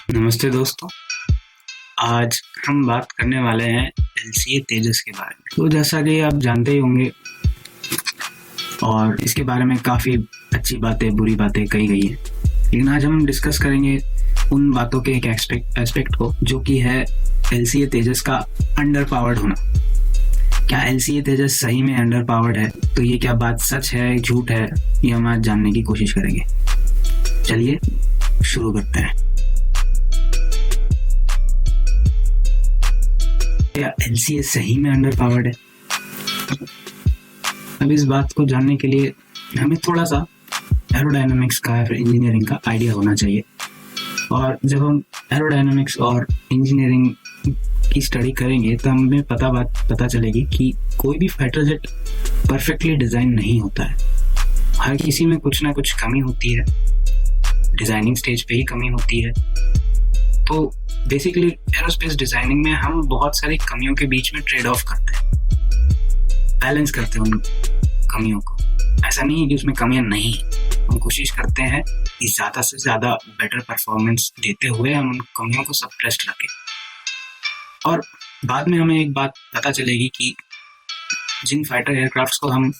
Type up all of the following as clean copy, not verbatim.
नमस्ते दोस्तों। आज हम बात करने वाले हैं एलसीए तेजस के बारे में। तो जैसा कि आप जानते ही होंगे और इसके बारे में काफ़ी अच्छी बातें बुरी बातें कही गई हैं, लेकिन आज हम डिस्कस करेंगे उन बातों के एक एस्पेक्ट को जो कि है एलसीए तेजस का अंडर पावर्ड होना। क्या एलसीए तेजस सही में अंडर पावर्ड है? तो ये क्या बात सच है झूठ है, ये हम आज जानने की कोशिश करेंगे। चलिए शुरू करते हैं। क्या एलसीए सही में अंडर पावर्ड है? अब इस बात को जानने के लिए हमें थोड़ा सा एरोडायनामिक्स का या फिर इंजीनियरिंग का आइडिया होना चाहिए। और जब हम एरोडायनामिक्स और इंजीनियरिंग की स्टडी करेंगे तो हमें पता चलेगी कि कोई भी फाइटर जेट परफेक्टली डिज़ाइन नहीं होता है। हर किसी में कुछ ना कुछ कमी होती है, डिज़ाइनिंग स्टेज पे ही कमी होती है। तो बेसिकली एरोस्पेस डिज़ाइनिंग में हम बहुत सारी कमियों के बीच में ट्रेड ऑफ करते हैं, बैलेंस करते हैं उन कमियों को। ऐसा नहीं है कि उसमें कमियां नहीं, हम कोशिश करते हैं कि ज़्यादा से ज़्यादा बेटर परफॉर्मेंस देते हुए हम उन कमियों को सप्रेस्ड रखें। और बाद में हमें एक बात पता चलेगी कि जिन फाइटर एयरक्राफ्ट्स को हम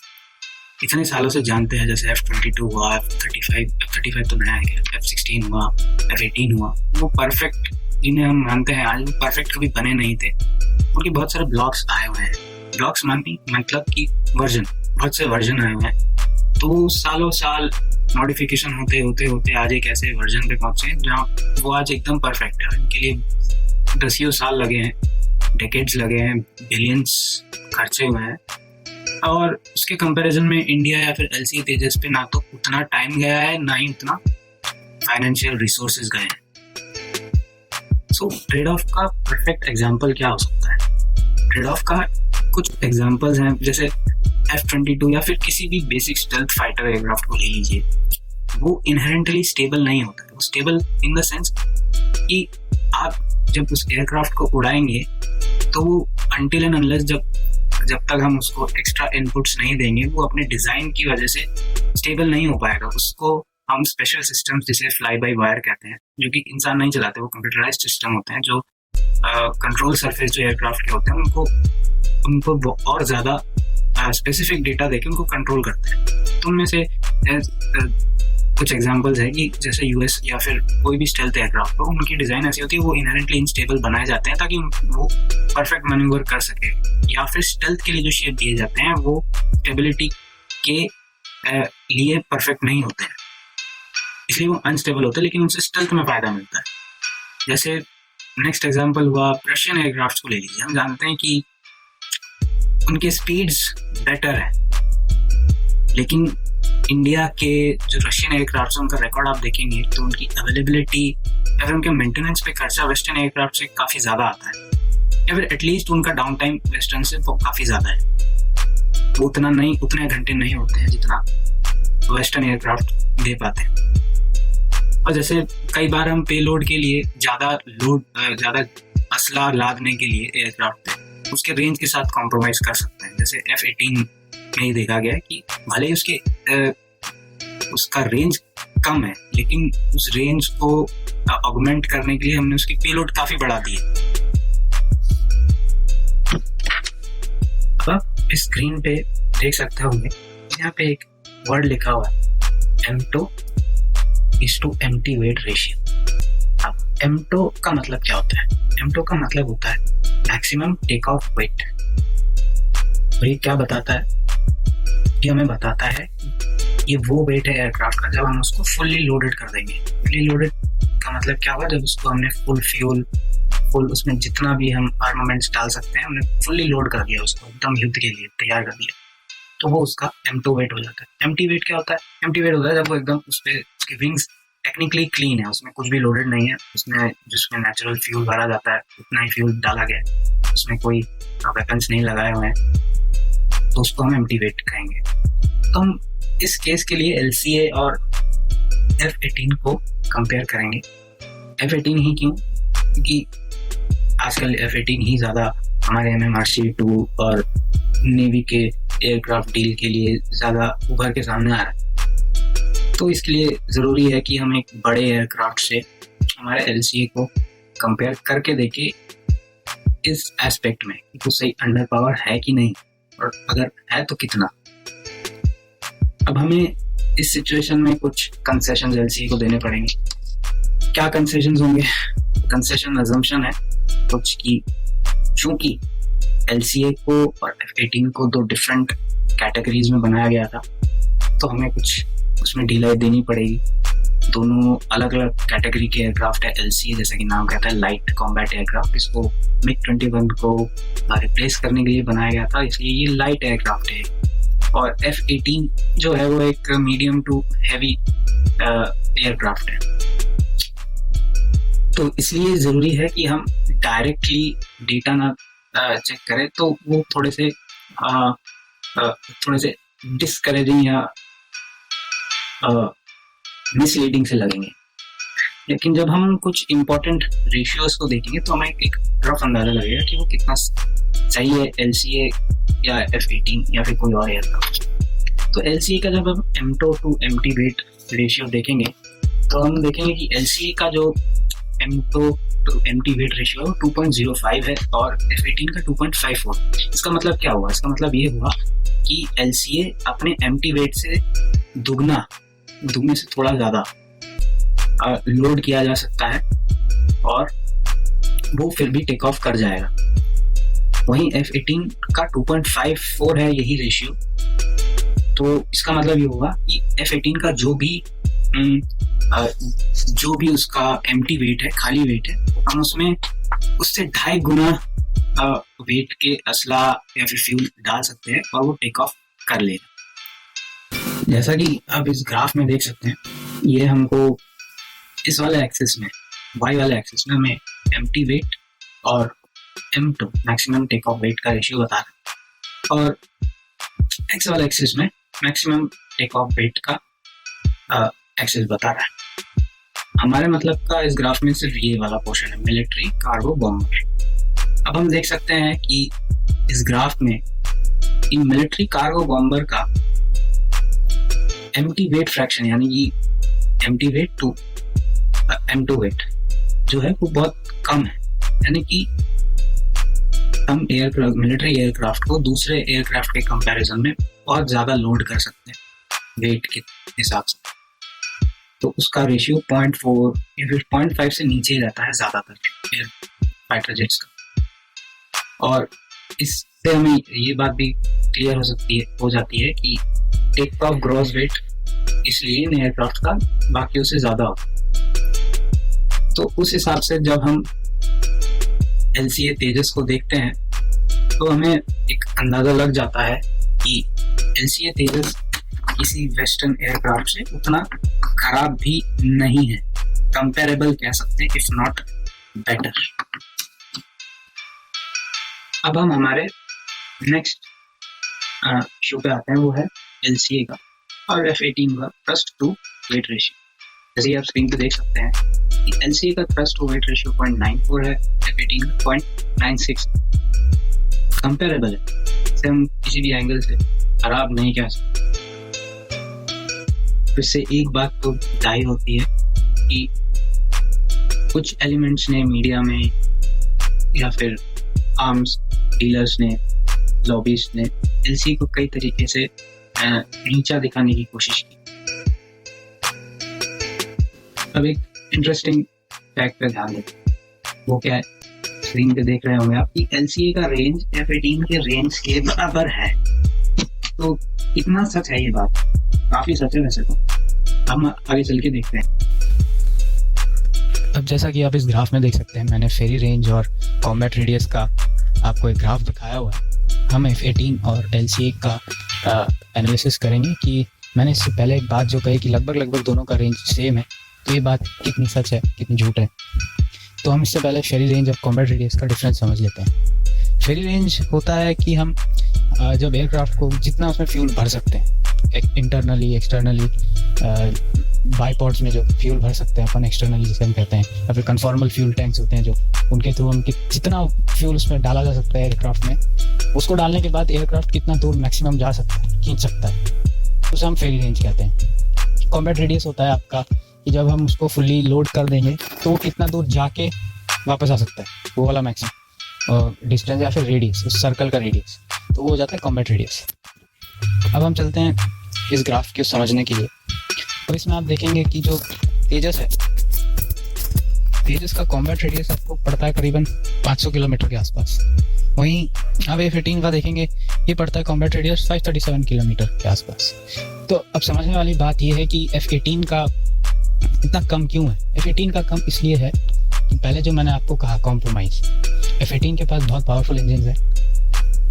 इतने सालों से जानते हैं, जैसे F-22 हुआ, F-35 तो नया है, F-16 हुआ, F-18 हुआ, वो परफेक्ट जिन्हें हम मानते हैं आज वो परफेक्ट कभी बने नहीं थे। उनके बहुत सारे ब्लॉक्स आए हुए हैं। ब्लॉक्स मतलब कि वर्जन, बहुत से वर्जन आए हुए हैं। तो सालों साल मॉडिफिकेशन होते आज एक ऐसे वर्जन पे पहुंचे जहाँ वो आज एकदम परफेक्ट है। इनके लिए दसियों साल लगे हैं, डेकेड्स लगे हैं, बिलियंस खर्चे हुए हैं। और उसके कंपैरिजन में इंडिया या फिर एलसीए तेजस पे ना तो उतना टाइम गया है, ना ही उतना फाइनेंशियल रिसोर्सेज गए हैं। सो ट्रेड ऑफ का परफेक्ट एग्जांपल क्या हो सकता है? ट्रेड ऑफ का कुछ एग्जांपल्स हैं, जैसे F-22 या फिर किसी भी बेसिक स्टेल्थ फाइटर एयरक्राफ्ट को ले लीजिए। वो इनहेरेंटली स्टेबल नहीं होता है। वो स्टेबल इन द सेंस कि आप जब उस एयरक्राफ्ट को उड़ाएंगे तो वो अनटिल एंड अनलेस जब तक हम उसको एक्स्ट्रा इनपुट्स नहीं देंगे वो अपने डिज़ाइन की वजह से स्टेबल नहीं हो पाएगा। उसको हम स्पेशल सिस्टम्स जिसे फ्लाई बाय वायर कहते हैं, जो कि इंसान नहीं चलाते, वो कंप्यूटराइज्ड सिस्टम होते हैं जो कंट्रोल सरफेस जो एयरक्राफ्ट के होते हैं उनको और ज़्यादा स्पेसिफिक डेटा देके उनको कंट्रोल करते हैं। तो उनमें से कुछ एग्जांपल्स है कि जैसे यूएस या फिर कोई भी स्टेल्थ एयरक्राफ्ट हो, उनकी डिज़ाइन ऐसी होती है वो इनहेरेंटली इनस्टेबल बनाए जाते हैं ताकि वो परफेक्ट मैन्यूवर कर सके। या फिर स्टेल्थ के लिए जो शेप दिए जाते हैं वो स्टेबिलिटी के लिए परफेक्ट नहीं होते हैं, इसलिए वो अनस्टेबल होते हैं, लेकिन उनसे स्टेल्थ में फ़ायदा मिलता है। जैसे नेक्स्ट एग्जांपल हुआ रशियन एयरक्राफ्ट को ले लीजिए। हम जानते हैं कि उनके स्पीड्स बेटर है, लेकिन इंडिया के जो रशियन एयरक्राफ्ट उनका रिकॉर्ड आप देखेंगे तो उनकी अवेलेबिलिटी या फिर उनके मेंटेनेंस पे खर्चा वेस्टर्न एयरक्राफ्ट से काफ़ी ज़्यादा आता है, या फिर एटलीस्ट उनका डाउन टाइम वेस्टर्न से काफ़ी ज़्यादा है। वो उतने घंटे नहीं होते हैं जितना वेस्टर्न एयरक्राफ्ट दे पाते हैं। और जैसे कई बार हम पेलोड के लिए ज़्यादा असला लादने के लिए एयरक्राफ्ट पे उसके रेंज के साथ कॉम्प्रोमाइज़ कर सकते हैं। जैसे F-18 में ही देखा गया कि भले ही उसका रेंज कम है, लेकिन उस रेंज को ऑगमेंट करने के लिए हमने उसकी पेलोड काफ़ी बढ़ा दी है। अब आप इस स्क्रीन पे देख सकते होंगे, यहाँ पे एक वर्ड लिखा हुआ है एमटो is to empty weight ratio. अब एमटो का मतलब क्या होता है? एमटो का मतलब होता है मैक्सिमम टेक ऑफ वेट। और ये क्या बताता है? ये हमें बताता है ये वो वेट है एयरक्राफ्ट का जब हम उसको फुल्ली लोडेड कर देंगे। फुल्ली लोडेड का मतलब क्या हुआ? जब उसको हमने फुल उसमें जितना भी हम आर्मामेंट्स डाल सकते हैं हमने फुल्ली लोड कर दिया, उसको एकदम युद्ध के लिए तैयार कर दिया, तो वो उसका एम्प्टी वेट हो जाता है। एम्प्टी वेट क्या होता है? एम्प्टी वेट होता है जब वो एकदम उसके विंग्स टेक्निकली क्लीन है, उसमें कुछ भी लोडेड नहीं है, जिसमें नेचुरल फ्यूल भरा जाता है उतना ही फ्यूल डाला गया है, उसमें कोई वेपन्स नहीं लगाए हुए हैं, तो उसको हम एम्प्टी वेट कहेंगे। तो हम इस केस के लिए LCA और F-18 को कंपेयर करेंगे। F-18 ही क्यों? क्योंकि आजकल F-18 ही ज़्यादा हमारे MMRC-2 और नेवी के एयरक्राफ्ट डील के लिए ज़्यादा उभर के सामने आ रहा है। तो इसके लिए ज़रूरी है कि हम एक बड़े एयरक्राफ्ट से हमारे LCA को कंपेयर करके देखे इस एस्पेक्ट में कि वो सही अंडर पावर है कि नहीं, और अगर है तो कितना। अब हमें इस सिचुएशन में कुछ कंसेशन LCA को देने पड़ेंगे। क्या कंसेशन होंगे? कंसेशन अजम्पशन है कुछ कि चूंकि LCA को और F18 को दो डिफरेंट कैटेगरीज में बनाया गया था, तो हमें कुछ उसमें ढिलाई देनी पड़ेगी। दोनों अलग अलग कैटेगरी के एयरक्राफ्ट है। LCA जैसे कि नाम कहता है लाइट कॉम्बैट एयरक्राफ्ट, इसको MiG-21 को रिप्लेस करने के लिए बनाया गया था, इसलिए ये लाइट एयरक्राफ्ट है। और F18 जो है वो एक मीडियम टू हैवी एयरक्राफ्ट है। तो इसलिए ज़रूरी है कि हम डायरेक्टली डेटा ना चेक करें, तो वो थोड़े से डिस्करेजिंग या मिसलीडिंग से लगेंगे। लेकिन जब हम कुछ इम्पोर्टेंट रेशियोज को देखेंगे तो हमें एक रफ अंदाजा लगेगा कि वो कितना सही है, LCA या F18 या फिर कोई और एयरक्राफ्ट। तो LCA का जब हम MTO to MT weight ratio देखेंगे तो हम देखेंगे कि LCA का जो MTO to MT weight ratio है 2.05 है और F18 का 2.54। इसका मतलब क्या हुआ? इसका मतलब ये हुआ कि LCA अपने MT वेट से दुगने से थोड़ा ज़्यादा लोड किया जा सकता है और वो फिर भी टेक ऑफ कर जाएगा। वहीं F18 का 2.54 है यही रेशियो। तो इसका मतलब ये होगा कि F18 का जो भी उसका एम्प्टी वेट है, खाली वेट है, हम उसमें उससे 2.5 गुना वेट के असला या फिर फ्यूल डाल सकते हैं और वो टेक ऑफ कर लेगा। जैसा कि आप इस ग्राफ में देख सकते हैं, ये हमको इस वाले एक्सिस में, वाई वाले एक्सिस में हमें एम्प्टी वेट और M2 maximum take off weight का रेशियो बता रहा है और एक्स वाले एक्सिस में मैक्सिमम टेक ऑफ वेट का एक्सिस बता रहा है। हमारे मतलब का इस ग्राफ में सिर्फ ये वाला पोर्शन है, मिलिट्री कार्गो बॉम्बर। अब हम देख सकते हैं कि इस ग्राफ में इन मिलिट्री कार्गो बॉम्बर का एम्प्टी वेट फ्रैक्शन यानी कि empty wait to M2 wait जो है वो बहुत कम है। यानी कि हम मिलिट्री एयरक्राफ्ट को दूसरे एयरक्राफ्ट के कंपैरिजन में बहुत ज़्यादा लोड कर सकते हैं वेट के हिसाब से। तो उसका रेशियो 0.4 या फिर 0.5 से नीचे ही रहता है ज़्यादातर एयर फाइटर जेट्स का। और इससे हमें ये बात भी क्लियर हो जाती है कि टेक ऑफ ग्रॉस वेट इसलिए इन एयरक्राफ्ट का बाकियों से ज़्यादा होता है। तो उस हिसाब से जब हम LCA तेजस को देखते हैं तो हमें एक अंदाज़ा लग जाता है कि LCA तेजस किसी वेस्टर्न एयरक्राफ्ट से उतना खराब भी नहीं है, कंपेरेबल कह सकते हैं, इफ नॉट बेटर। अब हम हमारे नेक्स्ट इशू पे आते हैं, वो है LCA का और F18 का थ्रस्ट टू वेट रेशियो। जैसे आप स्क्रीन पे देख सकते हैं कि LCA का थ्रस्ट टू वेट रेशियो 0.94 है, F18 का 0.96। कंपेरेबल है, इसे हम किसी भी एंगल से खराब नहीं कह सकते। इससे एक बात तो जाहिर होती है कि कुछ एलिमेंट्स ने मीडिया में या फिर आर्म्स डीलर्स ने, लॉबीज ने LCA को कई तरीके से नीचा दिखाने की कोशिश की। अब एक इंटरेस्टिंग फैक्ट पे ध्यान दें, वो क्या है? स्क्रीन पे देख रहे होंगे आप कि LCA का रेंज F18 के रेंज के बराबर है। तो इतना सच है ये बात, काफी सच है वैसे तो। हम आगे चल के देखते हैं। अब जैसा कि आप इस ग्राफ में देख सकते हैं, मैंने फेरी रेंज और कॉम्बैट रेडियस का आपको एक ग्राफ दिखाया हुआ है। हम F18 और LCA का एनालिसिस करेंगे कि मैंने इससे पहले एक बात जो कही कि लगभग दोनों का रेंज सेम है, तो ये बात कितनी सच है, कितनी झूठ है। तो हम इससे पहले फेरी रेंज और कॉम्बैट रेडियस का डिफरेंस समझ लेते हैं। फेरी रेंज होता है कि हम जब एयरक्राफ्ट को जितना उसमें फ्यूल भर सकते हैं, इंटरनली एक्सटर्नली बाईपोर्ट्स में जो फ्यूल भर सकते हैं अपन एक्सटर्नली जिसे हम कहते हैं, या फिर कन्फॉर्मल फ्यूल टैंक्स होते हैं जो उनके थ्रू हम जितना फ्यूल उसमें डाला जा सकता है एयरक्राफ्ट में, उसको डालने के बाद एयरक्राफ्ट कितना दूर मैक्सिमम जा सकता है, खींच सकता है, उसे हम फेरी रेंज कहते हैं। कॉम्बैट रेडियस होता है आपका कि जब हम उसको फुल्ली लोड कर देंगे तो वो कितना दूर जाके वापस आ सकता है, वो वाला मैक्सिमम और डिस्टेंस या फिर रेडियस, उस सर्कल का रेडियस, तो वो हो जाता है कॉम्बैट रेडियस। अब हम चलते हैं इस ग्राफ को समझने के लिए। तो इसमें आप देखेंगे कि जो तेजस है, तेजस का कॉम्बैट रेडियस आपको पड़ता है करीबन 500 किलोमीटर के आसपास। वहीं अब F-18 का देखेंगे, ये पड़ता है कॉम्बैट रेडियस 537 किलोमीटर के आसपास। तो अब समझने वाली बात ये है कि F-18 का इतना कम क्यों है। F-18 का कम इसलिए है कि पहले जो मैंने आपको कहा कॉम्प्रोमाइज़, F-18 के पास बहुत पावरफुल इंजन है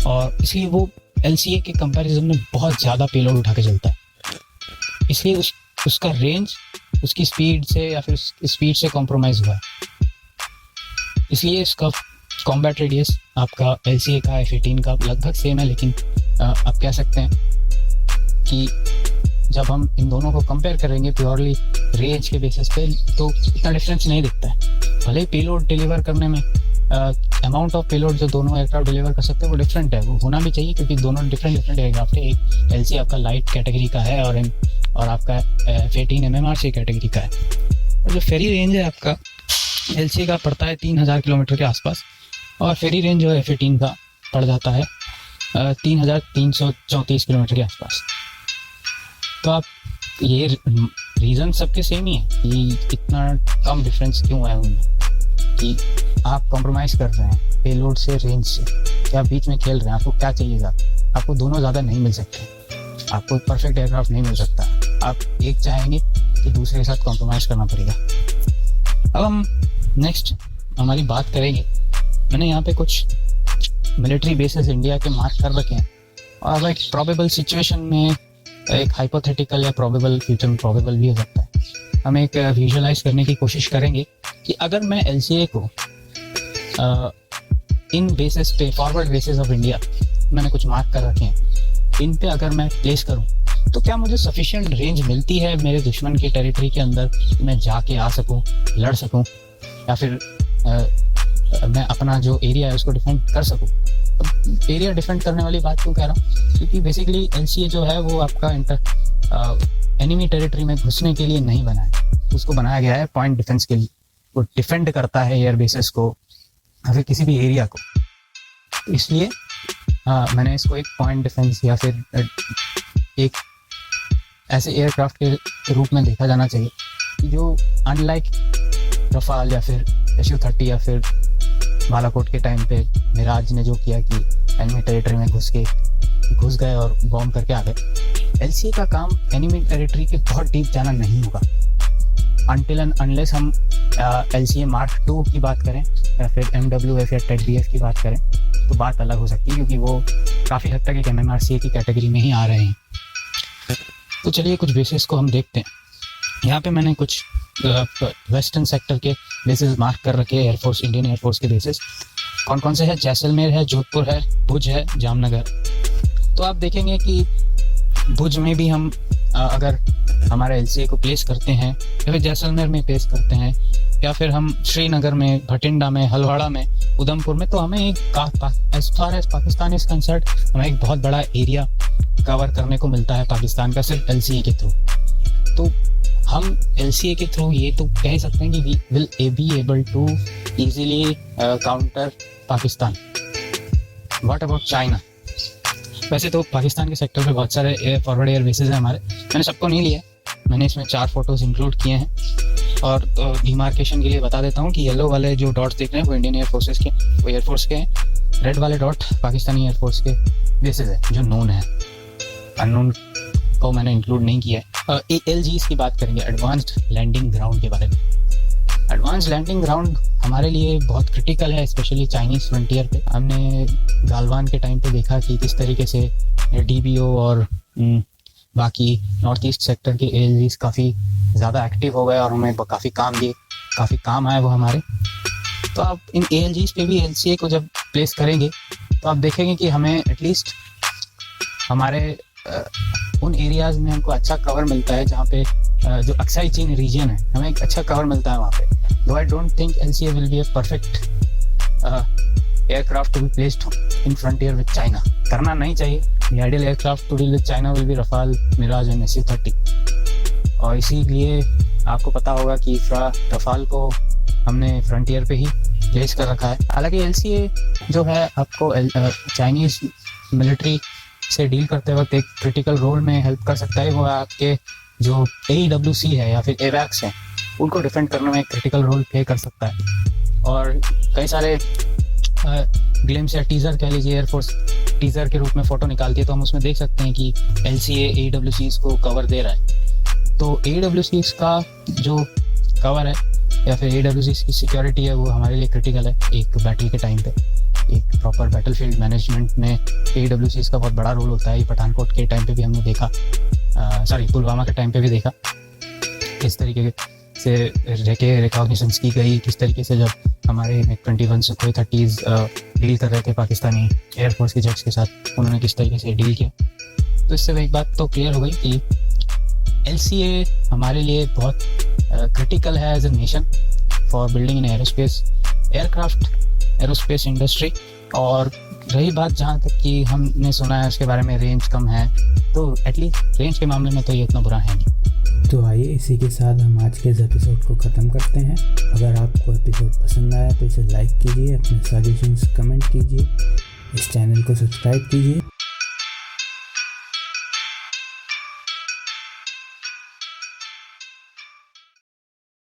और इसलिए वो LCA के कंपैरिजन में बहुत ज़्यादा पेलोड उठा के चलता है, इसलिए उसका रेंज उसकी स्पीड से या फिर स्पीड से कॉम्प्रोमाइज़ हुआ है। इसलिए इसका कॉम्बैट रेडियस आपका LCA का F-18 का लगभग सेम है, लेकिन आप कह सकते हैं कि जब हम इन दोनों को कंपेयर करेंगे प्योरली रेंज के बेसिस पे तो इतना डिफरेंस नहीं दिखता है। भले ही पेलोड डिलीवर करने में अमाउंट ऑफ पेलोड जो दोनों एयरक्राफ्ट डिलीवर कर सकते हैं वो डिफरेंट है, वो होना भी चाहिए क्योंकि दोनों डिफरेंट एयरक्राफ्ट है। एक LCA आपका लाइट कैटेगरी का है और आपका F-18 MMRC कैटेगरी का है। और जो फेरी रेंज है आपका LCA का पड़ता है 3000 किलोमीटर के आसपास और फेरी रेंज जो है F-18 का पड़ जाता है 3334 किलोमीटर के आसपास। तो आप ये रीज़न सबके सेम ही है कि इतना कम डिफरेंस क्यों है उनमें, कि आप कॉम्प्रोमाइज़ कर रहे हैं पेलोड से, रेंज से, क्या बीच में खेल रहे हैं। आपको क्या चाहिए ज़्यादा, आपको दोनों ज़्यादा नहीं मिल सकते, आपको परफेक्ट एयरक्राफ्ट नहीं मिल सकता। आप एक चाहेंगे तो दूसरे के साथ कॉम्प्रोमाइज़ करना पड़ेगा। अब हम नेक्स्ट हमारी बात करेंगे, मैंने यहाँ पे कुछ मिलिट्री बेसेस इंडिया के मार्क कर रखे हैं और अब एक प्रोबेबल सिचुएशन में, एक हाइपोथेटिकल या प्रोबेबल, फ्यूचर में प्रोबेबल भी हो सकता है, हम एक विजुअलाइज करने की कोशिश करेंगे कि अगर मैं LCA को इन बेसिस पे, फॉरवर्ड बेसिस ऑफ इंडिया मैंने कुछ मार्क कर रखे हैं, इन पे अगर मैं प्लेस करूं तो क्या मुझे सफिशिएंट रेंज मिलती है मेरे दुश्मन की टेरिटरी के अंदर, मैं जाके आ सकूं, लड़ सकूं, या फिर मैं अपना जो एरिया है उसको डिफेंड कर सकूं। एरिया डिफेंड करने वाली बात क्यों कह रहा हूँ, क्योंकि बेसिकली LCA जो है वो आपका एनिमी टेरिटरी में घुसने के लिए नहीं बना है, उसको बनाया गया है पॉइंट डिफेंस के लिए। वो डिफेंड करता है एयर बेसेस को या फिर किसी भी एरिया को, तो इसलिए मैंने इसको एक पॉइंट डिफेंस या फिर एक ऐसे एयरक्राफ्ट के रूप में देखा जाना चाहिए कि जो अनलाइक रफाल या फिर Su-30 या फिर बालाकोट के टाइम पे मिराज ने जो किया कि एनिमी टेरिटरी में घुस गए और बॉम्ब करके आ गए, LCA का काम एनिमी टेरिटरी के बहुत डीप जाना नहीं होगा अनटिल एंड अनलेस हम LCA Mark II की बात करें या फिर MWF या TEDBF की बात करें तो बात अलग हो सकती है, क्योंकि वो काफ़ी हद तक एक MMRCA की कैटेगरी में ही आ रहे हैं। तो चलिए कुछ बेसिस को हम देखते हैं। यहाँ पे मैंने कुछ वेस्टर्न सेक्टर के बेसिस मार्क कर रखे हैं, एयरफोर्स, इंडियन एयरफोर्स के बेसिस कौन कौन से हैं। जैसलमेर है, जोधपुर है, भुज है, जामनगर। तो आप देखेंगे कि भुज में भी हम अगर हमारा LCA को प्लेस करते हैं या फिर जैसलमेर में प्लेस करते हैं या फिर हम श्रीनगर में, भटिंडा में, हलवाड़ा में, उधमपुर में, तो हमें एक as far as Pakistan is concerned हमें एक बहुत बड़ा एरिया कवर करने को मिलता है पाकिस्तान का सिर्फ LCA के थ्रू। तो हम LCA के थ्रू ये तो कह सकते हैं कि we will be able to easily counter Pakistan. What about China? वैसे तो पाकिस्तान के सेक्टर पे बहुत सारे फॉरवर्ड एयर बेसेस हैं हमारे, मैंने सबको नहीं लिया, मैंने इसमें 4 फोटोज इंक्लूड किए हैं। और डिमार्केशन के लिए बता देता हूँ कि येलो वाले जो डॉट्स दिख रहे हैं वो इंडियन एयरफोर्सेस के, वो एयरफोर्स के हैं। रेड वाले डॉट पाकिस्तानी एयरफोर्स के बेसेस है जो नोन है, अननोन को मैंने इंक्लूड नहीं किया है। ALGs की बात करेंगे, एडवांस्ड लैंडिंग ग्राउंड के बारे में। एडवांस लैंडिंग ग्राउंड हमारे लिए बहुत क्रिटिकल है, स्पेशली चाइनीज़ फ्रंटियर पे। हमने गालवान के टाइम पे देखा कि किस तरीके से DBO और बाकी नॉर्थ ईस्ट सेक्टर के ALGs काफ़ी ज़्यादा एक्टिव हो गए और हमें काफ़ी काम दिए, काफ़ी काम आए वो हमारे। तो आप इन ALGs पे भी LCA को जब प्लेस करेंगे तो आप देखेंगे कि हमें एटलीस्ट हमारे उन एरियाज़ में हमको अच्छा कवर मिलता है, जहाँ पे जो अक्साई चीन रीजन है हमें एक अच्छा कवर मिलता है वहाँ पे। दो I don't think LCA will be a perfect aircraft to be placed in frontier with China. करना नहीं चाहिए। The ideal aircraft to deal with China will be Rafale, Mirage and Su-30। और इसीलिए आपको पता होगा कि रफाल को हमने फ्रंटियर पे ही प्लेस कर रखा है। हालांकि LCA जो है आपको चाइनीज़ मिलिट्री से डील करते वक्त एक क्रिटिकल रोल में हेल्प कर सकता है। वो आपके जो AEWC है या फिर AWACS हैं उनको डिफेंड करने में एक क्रिटिकल रोल प्ले कर सकता है। और कई सारे ग्लिम्स या टीज़र कह लीजिए, एयरफोर्स टीज़र के रूप में फ़ोटो निकालती है तो हम उसमें देख सकते हैं कि LCA AWCs को कवर दे रहा है। तो AWCs का जो कवर है या फिर AWCs की सिक्योरिटी है वो हमारे लिए क्रिटिकल है एक बैटल के टाइम पे। एक प्रॉपर बैटलफील्ड मैनेजमेंट में AWCs का बहुत बड़ा रोल होता है। ये पठानकोट के टाइम पे भी हमने देखा, पुलवामा के टाइम पे भी देखा किस तरीके से रिकॉग्निशंस की गई, किस तरीके से जब हमारे MiG-21 सुखोई 30s डील कर रहे थे पाकिस्तानी एयरफोर्स के जेट्स के साथ, उन्होंने किस तरीके से डील किया। तो इससे एक बात तो क्लियर हो गई कि LCA हमारे लिए बहुत क्रिटिकल है as a nation for building in aerospace industry. और रही बात जहाँ तक कि हमने सुना है उसके बारे में रेंज कम है, तो एटलीस्ट रेंज के मामले में तो ये इतना बुरा है नहीं। तो आइए इसी के साथ हम आज के इस एपिसोड को ख़त्म करते हैं। अगर आपको एपिसोड पसंद आया तो इसे लाइक कीजिए, अपने सजेशंस कमेंट कीजिए, इस चैनल को सब्सक्राइब कीजिए।